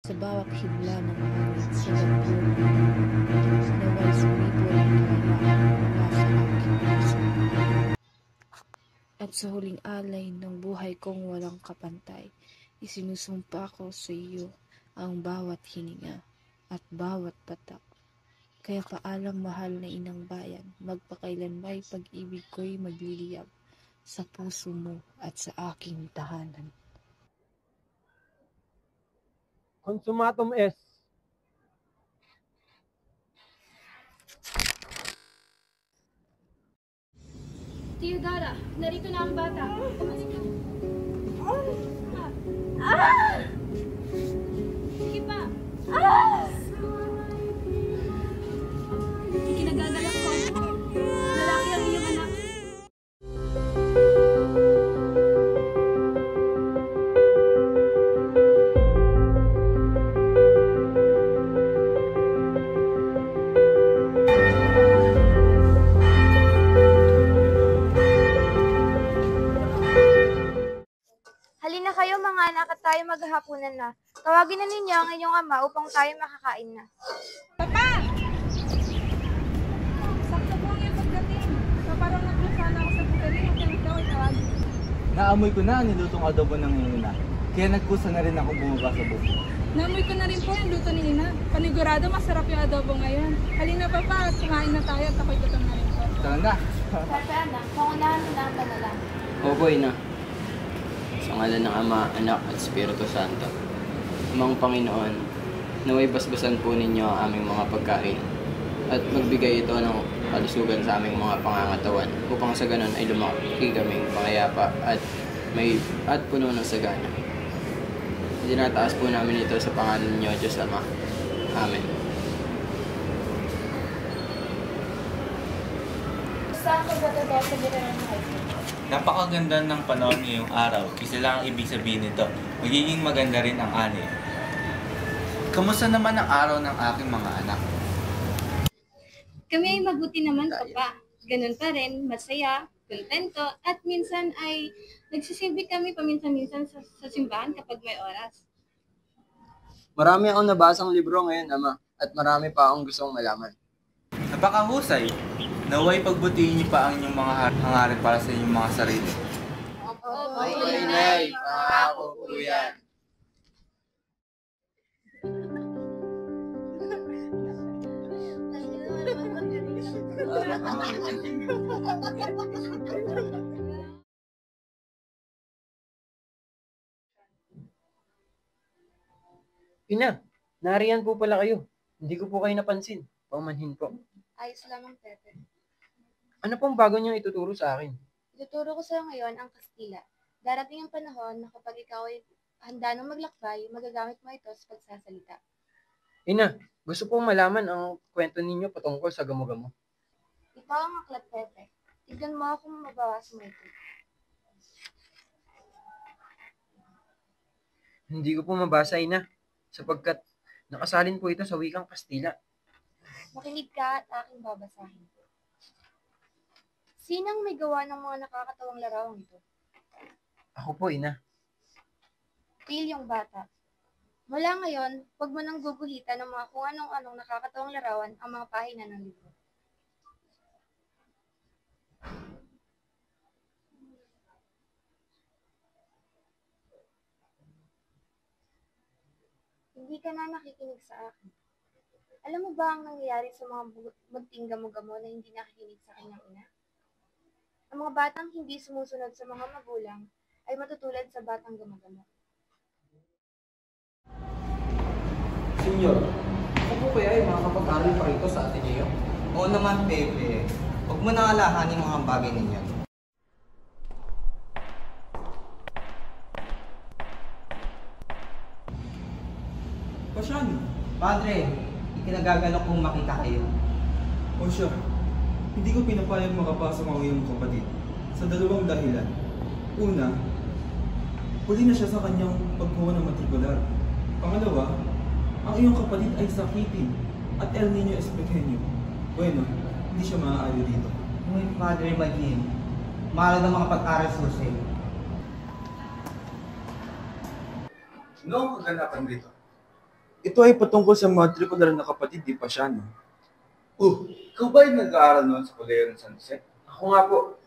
sa bawat himla ng hangin sa bagyo naway sumibol ang kalayaan mula sa aking puso. At sa huling alay ng buhay kong walang kapantay, isinusumpa ko sa iyo ang bawat hininga at bawat patak. Kaya paalam mahal na inang bayan, magpakailanmay pag-ibig ko'y magliliyab sa puso mo at sa aking tahanan. Consumatum est. Theodora, narito na ang bata. Pumasok ka. Sige pa. Kinagagalak ko. Lalaki ang iyong anak. Halina kayo mga anak at tayo maghahapunan na. Tawagin na ninyo ang inyong ama upang tayo makakain na. Papa! Sakto po ang iyong pagdating. So parang naglusana ako sa butali at yung ikaw ay tawagin. Naamoy ko na ang nilutong adobo ng ina. Kaya nagkusa na rin ako bumaba sa bukid. Naamoy ko na rin po yung luto ni Ina. Panigurado masarap yung adobo ngayon. Halina papa at kumain na tayo at ako'y gutom na rin po. Tara na! Pepe anak, pangunahan mo na ang panalangin. Opo, Ina. Sa ngalan ng Ama, Anak at Espiritu Santo. Amang Panginoon, naway basbasan po ninyo ang aming mga pagkain at magbigay ito ng kalusugan sa aming mga pangangatawan upang sa ganon ay lumaki kaming pangayapa at puno ng sagana. Dinataas po namin ito sa pangalan ninyo, Diyos Ama. Amen. Saan ko ba ito sa General High School? Napakaganda ng panahon ngayong araw. Isa lang ang ibig sabihin nito. Magiging maganda rin ang ani. Kamusta naman ang araw ng aking mga anak? Kami ay mabuti naman, Papa. Ganun pa rin, masaya, kontento, at minsan ay nagsisilbi kami paminsan-minsan sa simbahan kapag may oras. Marami akong nabasang libro ngayon, Ama, at marami pa akong gustong malaman. Napakahusay. Naway pagbutihin niyo pa ang inyong mga hangarin para sa inyong mga sarili. Opo, Inay, pangako po yan. Ina, nariyan po pala kayo. Hindi ko po kayo napansin. Paumanhin po. Ayos lamang, Pepe. Ano pong bago niyong ituturo sa akin? Ituturo ko sa iyo ngayon ang Kastila. Darating ang panahon na kapag ikaw ay handa ng maglakbay, magagamit mo ito sa pagsasalita. Ina, gusto pong malaman ang kwento ninyo patungkol sa gamo-gamo. Ito ang aklat, Pepe. Tignan mo kung mabawas mo ito. Hindi ko po mabasa, Ina, sapagkat nakasalin po ito sa wikang Kastila. Makinig ka at aking babasahin. Sinang may gawa ng mga nakakatawang larawang ito? Ako po, Ina. Phil, yung bata. Mula ngayon, huwag mo nang guguhitan ng mga kung anong-anong nakakatawang larawan ang mga pahina ng libro. Hindi ka na nakikinig sa akin. Alam mo ba ang nangyayari sa mga bunting gamo-gamo na hindi nakikinig sa kanyang ina? Ang mga batang hindi sumusunod sa mga magulang ay matutulad sa batang gamo-gamo. Senyor, ako po kaya ay makakapag-aral pa rito sa Ateneo? Oo naman, Pepe. Huwag mo na alahanin mga bagay ninyo. Pasyan! Padre, ikinagagalak kong makita kayo. O siya, hindi ko pinapayag makapasok ang iyong kapatid sa dalawang dahilan. Una, huli na siya sa kanyang pagkuha ng matrikular. Pangalawa, ang iyong kapatid ay sakitin at El Niño es pequeño. Bueno, hindi siya maaari dito. Ngunit Padre Magin, mahalaga ang mga pag-aral sa Jose. Ano ang kaganapan dito? Ito ay patungkol sa matrikular na kapatid ni Pasiano. Oh, ikaw ba ay nag-aaral noon sa Kolehiyo ng San Jose? Ako nga po.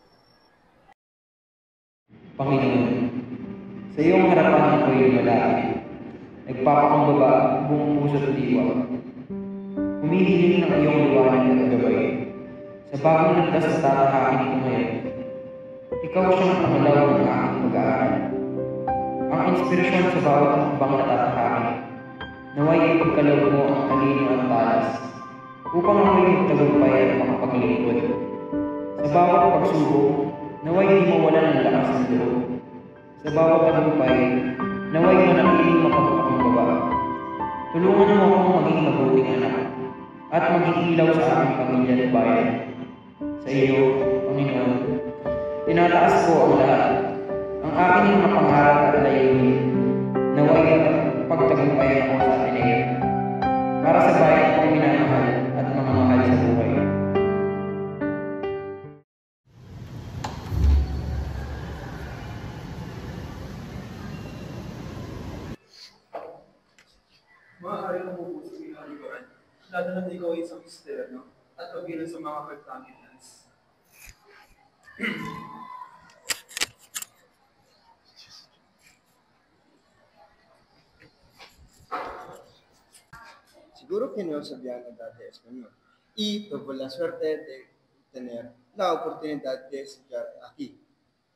Panginoon, sa iyong harapan ako'y malapit. Nagpapakumbaba buong puso at diwa. Humihiling ng iyong liwanag at gabay. Sa bagong landas na tatahakin ko ngayon, ikaw siyang pangalaw ng aking pag-aaral. Ang inspirasyon sa bawat hakbang na tatahakin, naway ipagkalaw mo ang talino at talas, upang ako'y magtagumpay at makapaglingkod. Sa bawat pagsubok, naway di mawalan ng lakas ng loob. Sa bawat tagumpay, naway manatiling mapagpakumbaba. Tulungan mo akong maging mabuting anak at maging ilaw sa aming pamilya at bayan. Sa iyo, Panginoon, tinataas ko ang lahat. Ang aking mga pangarap at layunin, naway pagtagumpayan ako sa Ateneo. Para sa bayan kong minamahal at mga mahal sa buhay. Maaari mong pupuso sa haliguran, lalo na ikaw ay isang Kristiano at kabilang sa mga Carthaginians. Siguro que no sabían nada de español y tuvo la suerte de tener la oportunidad de estudiar aquí.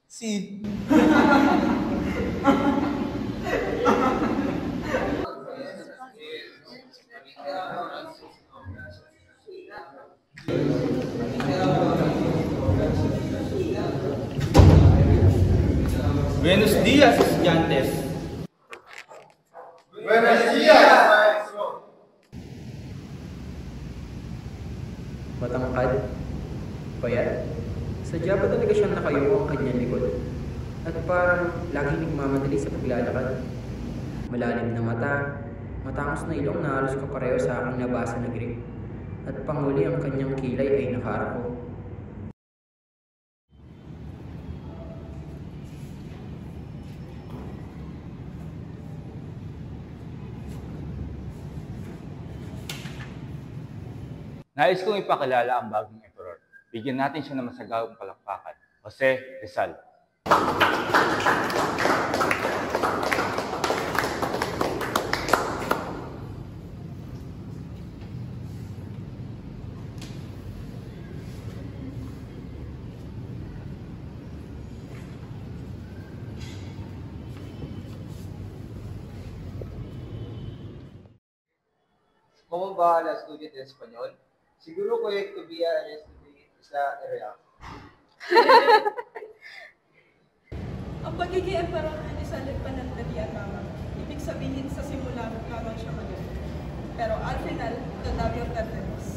Sí. Buenos días, estudiantes. Buenos días, maestro. Matangkad, payat. Sadya ba talaga siyang nakayo ang kanyang likod? At parang laging nagmamadali sa paglalakad. Malalim na mata, matangos na ilong na halos kapareho sa aking nabasa na grip. At panghuli ang kanyang kilay ay nakaarako. Nais kong ipakilala ang bagong emperor. Bigyan natin siya ng masagawang palakpakan. Jose Rizal. ¿Cómo va la estudio de español? Siguro ko yung tubiya sa area. Ang pagiging emperor ni Salit panandalian lamang. Ibig sabihin sa simula lamang siya magaling. Pero al final, tatabi ang terteros.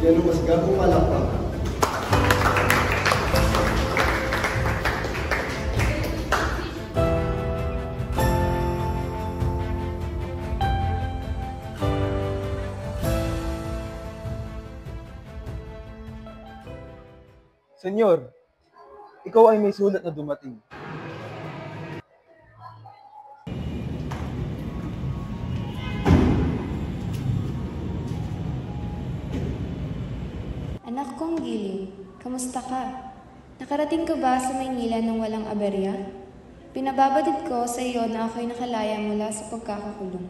Yan ang mas gagong palakpakan. Senyor, ikaw ay may sulat na dumating. Anak kong Giling, kamusta ka? Nakarating ka ba sa Maynila nang walang aberya? Pinababatid ko sa iyo na ako'y nakalaya mula sa pagkakakulong.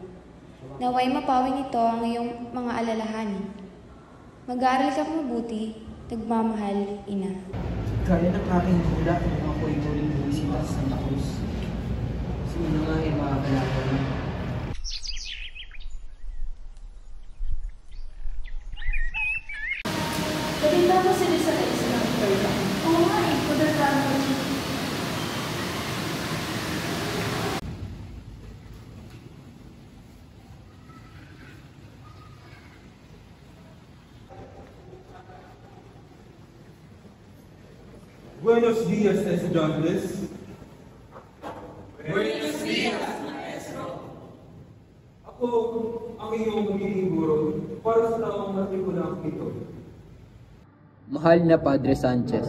Naway mapawin nito ang iyong mga alalahanin. Mag-aaral ka mabuti, nagmamahal, ina. Gaya ng aking hula nung ako'y muling bumisita sa Santa Cruz. Sino nga ay makakalaban mo? Maganda mo sila sa isa ng Perla. Oo nga eh, pagkakala mo. Buenos dias, estudiantes. Buenos dias, maestro. Ako ang iyong magiging guro para sa taong matrikulang ito. Mahal na Padre Sanchez,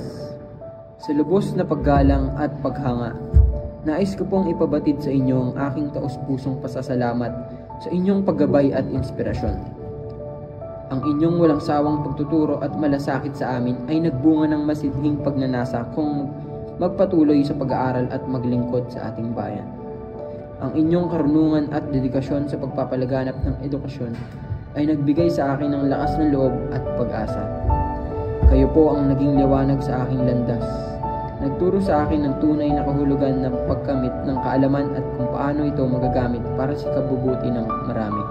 sa lubos na paggalang at paghanga, nais ko pong ipabatid sa inyo ang aking taus-pusong pasasalamat sa inyong paggabay at inspirasyon. Ang inyong walang sawang pagtuturo at malasakit sa amin ay nagbunga ng masidhing pagnanasa kung magpatuloy sa pag-aaral at maglingkod sa ating bayan. Ang inyong karunungan at dedikasyon sa pagpapalaganap ng edukasyon ay nagbigay sa akin ng lakas ng loob at pag-asa. Kayo po ang naging liwanag sa aking landas. Nagturo sa akin ng tunay na kahulugan ng pagkamit ng kaalaman at kung paano ito magagamit para sa kabubuti ng marami.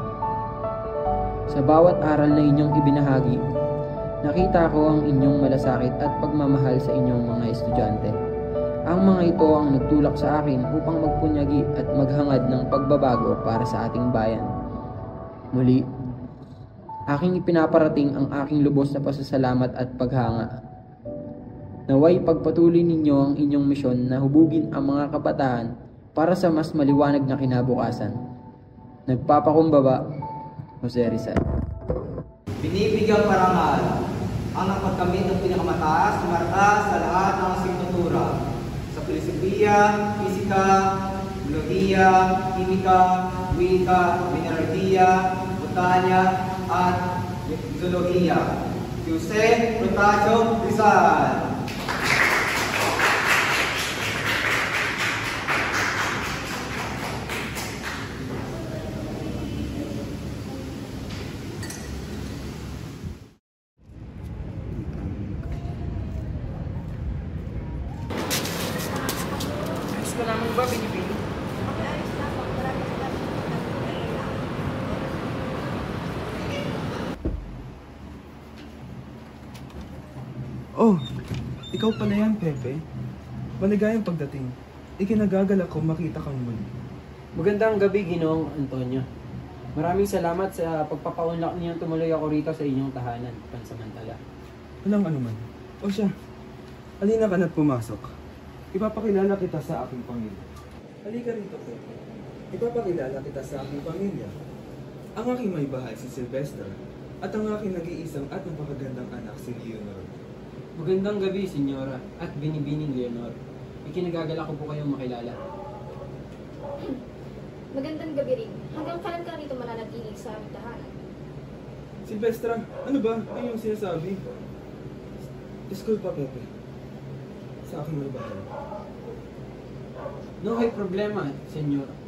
Sa bawat aral na inyong ibinahagi, nakita ko ang inyong malasakit at pagmamahal sa inyong mga estudyante. Ang mga ito ang nagtulak sa akin upang magpunyagi at maghangad ng pagbabago para sa ating bayan. Muli, aking ipinaparating ang aking lubos na pasasalamat at paghanga. Naway pagpatuloy ninyo ang inyong misyon na hubugin ang mga kabataan para sa mas maliwanag na kinabukasan. Nagpapakumbaba, Jose Rizal. Binibigyang parangal ang nagpagkamit ng pinakamataas na marka sa lahat ng asignatura sa filosofiya, fisika, biolohiya, kimika, wika, mineralohiya, botanya, at zoolohiya. Jose Protasio Rizal. Ayos ka naman ba, Binibini? Oh, ikaw pala yan, Pepe. Maligayang pagdating. Ikinagagalak ko makita kang muli. Magandang gabi, Ginoong Antonio. Maraming salamat sa pagpapaunlak niyong tumuloy ako rito sa inyong tahanan, pansamantala. Walang anuman. O siya, halina ka na't pumasok. Ipapakilala kita sa aking pamilya. Halika rito, Pepe. Ipapakilala kita sa aking pamilya. Ang aking may bahay si Sylvester at ang aking nag-iisang at napakagandang anak si Leonor. Magandang gabi, Senyora, at Binibining Leonor. Ikinagagalak ko po kayong makilala. Magandang gabi rin. Hanggang kailan ka rito mananatiling sa aming tahanan? Silvestra, ano ba? Ano yung sinasabi? Disculpa, Pepe. Sa aking may bahay. No hay problema, Senyora.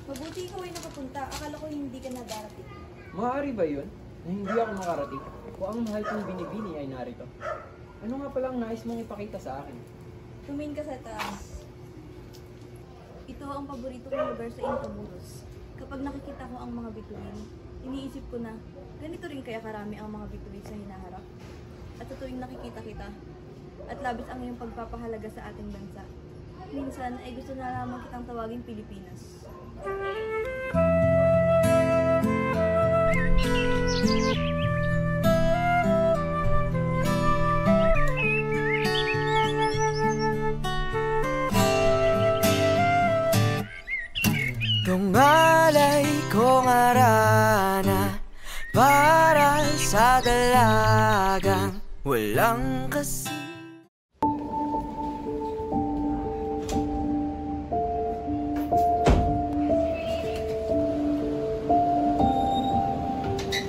Mabuti ikaw ay nakapunta. Akala ko hindi ka na darating. Maaari ba yun? Na hindi ako makarating? O ang mahal kong Binibini ay narito? Ano nga pala ang nais mong ipakita sa akin? Tumingin ka sa taas. Ito ang paborito kong lugar sa Intramuros. Kapag nakikita ko ang mga bituin, iniisip ko na ganito rin kaya karami ang mga bituin sa hinaharap. At sa tuwing nakikita kita, at labis ang iyong pagpapahalaga sa ating bansa, minsan ay gusto na lamang kitang tawagin Pilipinas. Tungalay kong arana para sa dalagang walang kasi. Mahal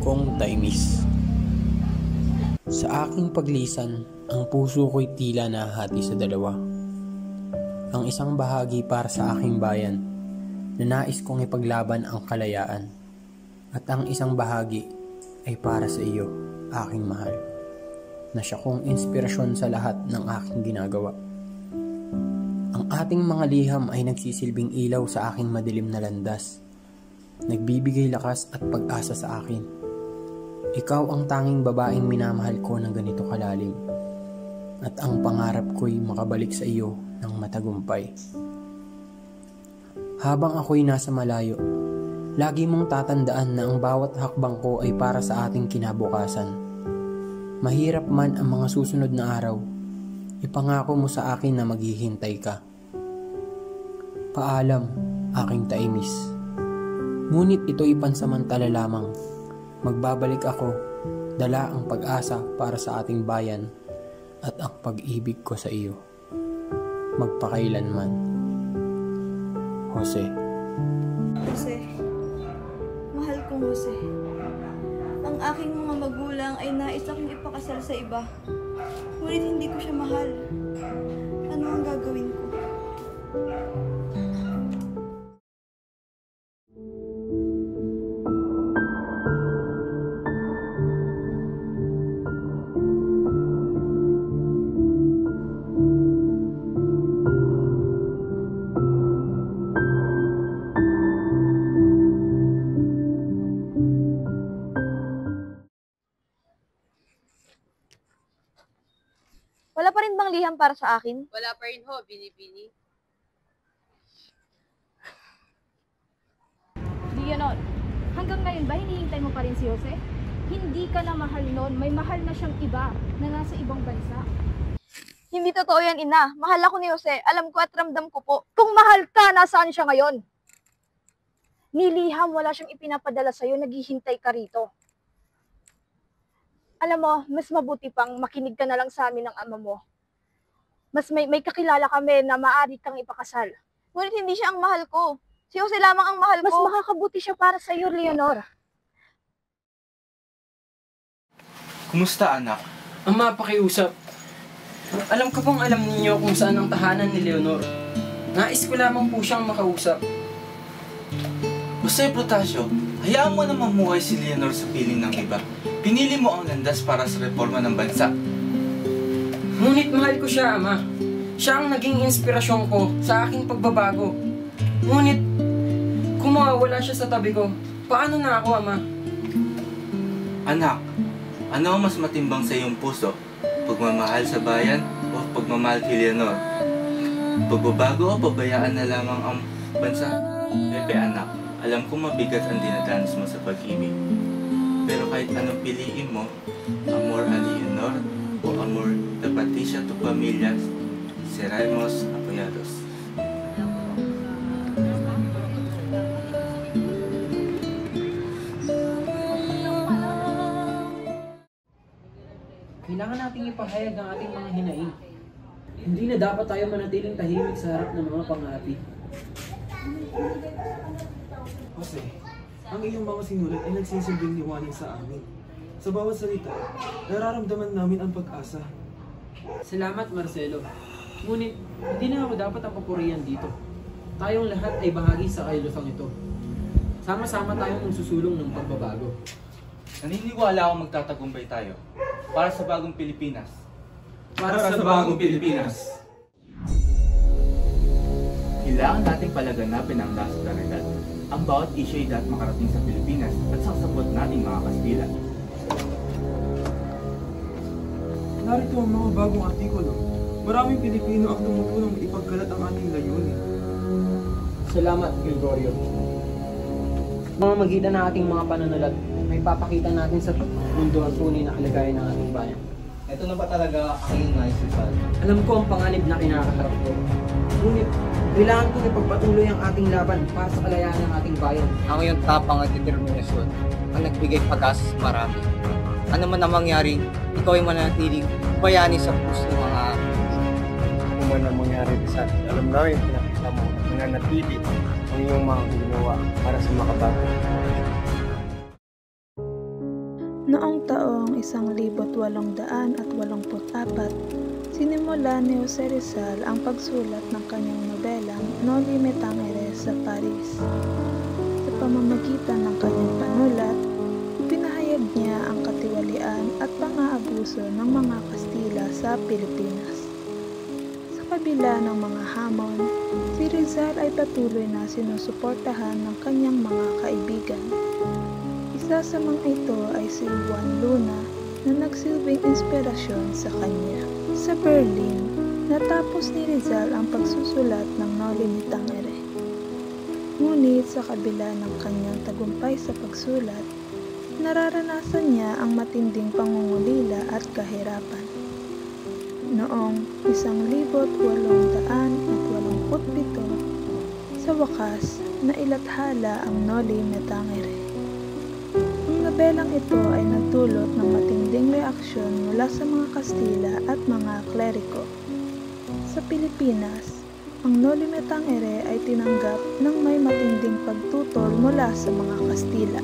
kong Taimis. Sa aking paglisan, ang puso ko'y tila nahati sa dalawa. Ang isang bahagi para sa aking bayan, na nais kong ipaglaban ang kalayaan. At ang isang bahagi ay para sa iyo, aking mahal, na siya kong inspirasyon sa lahat ng aking ginagawa. Ang ating mga liham ay nagsisilbing ilaw sa aking madilim na landas. Nagbibigay lakas at pag-asa sa akin. Ikaw ang tanging babaeng minamahal ko ng ganito kalalim. At ang pangarap ko'y makabalik sa iyo ng matagumpay. Habang ako'y nasa malayo, lagi mong tatandaan na ang bawat hakbang ko ay para sa ating kinabukasan. Mahirap man ang mga susunod na araw, ipangako mo sa akin na maghihintay ka. Paalam, aking Taimis. Ngunit ito'y pansamantala lamang. Magbabalik ako, dala ang pag-asa para sa ating bayan at ang pag-ibig ko sa iyo. Magpakailanman. Jose. Jose, mahal kong Jose. Ang aking mga magulang ay nais akong ipakasal sa iba. Ngunit hindi ko siya mahal. Ano ang gagawin ko? Wala pa rin bang liham para sa akin? Wala pa rin ho, Bini-Bini. Leonor, hanggang ngayon ba hinihintay mo pa rin si Jose? Hindi ka na mahal noon, may mahal na siyang iba na nasa ibang bansa. Hindi totoo yan, ina. Mahal ako ni Jose. Alam ko at ramdam ko po. Kung mahal ka, nasaan siya ngayon? Niliham, wala siyang ipinapadala sa'yo, naghihintay ka rito. Alam mo, mas mabuti pang makinig ka na lang sa amin ng ama mo. Mas may kakilala kami na maaari kang ipakasal. Ngunit hindi siya ang mahal ko. Si Jose lamang ang mahal ko. Mas makakabuti siya para sa iyo, Leonor. Kumusta, anak? Ama, pakiusap. Alam ko pong alam ninyo kung saan ang tahanan ni Leonor. Nais ko lamang po siyang makausap. Jose Protasio, hayaan mo na mamuhay si Leonor sa piling ng iba. Pinili mo ang landas para sa reforma ng bansa. Ngunit mahal ko siya, ama. Siya ang naging inspirasyon ko sa aking pagbabago. Ngunit, kung mawawala siya sa tabi ko, paano na ako, ama? Anak, ano ang mas matimbang sa iyong puso? Pagmamahal sa bayan o pagmamahal kay Leonor? Pagbabago o pabayaan na lamang ang bansa? Pepe, anak, alam kong mabigat ang dinadanas mo sa pag-ibig. Pero kahit anong piliin mo, amor a Leonor o amor de Patricia tu Pamilya, seremos apoyados. Kailangan nating ipahayag ang ating mga hinaing. Hindi na dapat tayo manatiling tahimik sa harap ng mga pangapi. Jose, ang iyong mga sinulat ay nagsisilbing liwanag sa amin. Sa bawat salita, nararamdaman namin ang pag-asa. Salamat, Marcelo. Ngunit, hindi na ako dapat ang papurihan dito. Tayong lahat ay bahagi sa kailosang ito. Sama-sama tayong nagsusulong ng pagbabago. Naniniwala akong magtatagumpay tayo para sa bagong Pilipinas. Para sa bagong Pilipinas. Kailangan nating palaganapin ang La Solidaridad. Ang bawat issue ay dapat makarating sa Pilipinas at saksapot nating mga Kastila. Narito ang mga bagong artikulo. Maraming Pilipino ang tumutulong ipagkalat ang ating layunin. Salamat, Gregorio. Mga magitan ng ating mga panunulat, may papakita natin sa mundo ang tunay na kalagayan ng ating bayan. Ito na ba talaga ang iyong nais, Rizal? Alam ko ang panganib na kinakaharap ko. Ngunit, kailangan kong ipagpatuloy ang ating laban para sa kalayaan ng ating bayan. Ang iyong tapang at determinasyon ang nagbigay pag-asa sa marami. Ano man ang mangyari, ikaw ay mananatiling bayani sa puso ng mga Kung man ang mangyari, Rizal, alam namin pinakita mo at mananatili ang iyong mga ginawa para sa makabago. Noong taong 1884, sinimula ni Jose Rizal ang pagsulat ng kanyang nobelang Noli Me Tangere sa Paris. Sa pamamagitan ng kanyang panulat, pinahayag niya ang katiwalian at pang-aabuso ng mga Kastila sa Pilipinas. Sa kabila ng mga hamon, si Rizal ay patuloy na sinusuportahan ng kanyang mga kaibigan. Isa sa mga ito ay si Juan Luna na nagsilbing inspirasyon sa kanya. Sa Berlin, natapos ni Rizal ang pagsusulat ng Noli Me Tangere. Ngunit sa kabila ng kanyang tagumpay sa pagsulat, nararanasan niya ang matinding pangungulila at kahirapan. Noong 1887, sa wakas, nailathala ang Noli Me Tangere. Ang nobelang ito ay nagdulot ng matinding reaksyon mula sa mga Kastila at mga kleriko. Sa Pilipinas, ang Noli Me Tangere ay tinanggap ng may matinding pagtutol mula sa mga Kastila.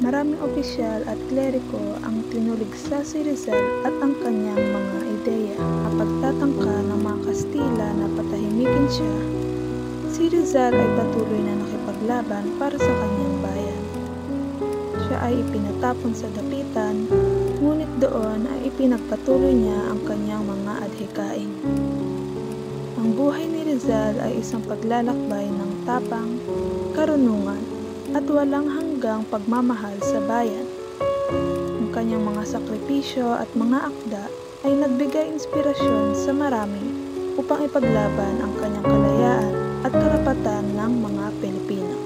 Maraming opisyal at kleriko ang tinuligsa si Rizal at ang kanyang mga ideya. Kapag tatangka ng mga Kastila na patahimikin siya, si Rizal ay patuloy na nakipaglaban para sa kanyang bayan. Siya ay ipinatapon sa dapitan, ngunit doon ay ipinagpatuloy niya ang kanyang mga adhikain. Ang buhay ni Rizal ay isang paglalakbay ng tapang, karunungan, at walang hanggang pagmamahal sa bayan. Ang kanyang mga sakripisyo at mga akda ay nagbigay inspirasyon sa marami upang ipaglaban ang kanyang kalayaan at karapatan ng mga Pilipino.